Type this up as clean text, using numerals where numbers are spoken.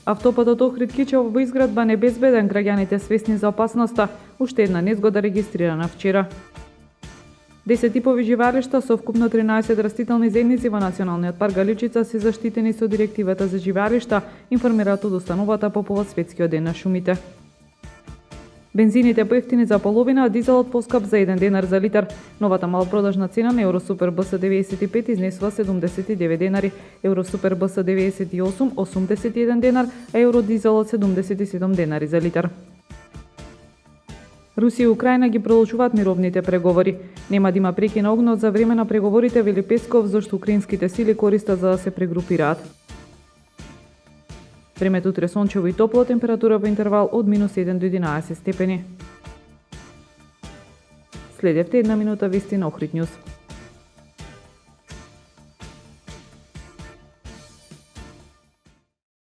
Автопатот Охрид-Кичево во изградба не безбеден, граѓаните свесни за опасноста, уште една незгода регистрирана вчера. 10 типови живеалишта со вкупно 13 растителни заедници во Националниот парк Галичица се заштитени со директивата за живеалишта, информираат од установата по повод Светскиот ден на шумите. Бензините поевтини за половина, а дизелот поскап за 1 денар за литар. Новата малопродажна цена на Евросупер БС 95 изнесува 79 денари, Евросупер БС 98 81 денар, а Евродизелот 77 денари за литар. Русија и Украина ги продолжуваат мировните преговори. Нема да има прекин на огнот за време на преговорите, вели Песков, зашто украинските сили користат за да се прегрупираат. Времето утре сончево и топло, температура во интервал од -1 до 11 степени. Следевте една минута вести на Охрид Нјуз.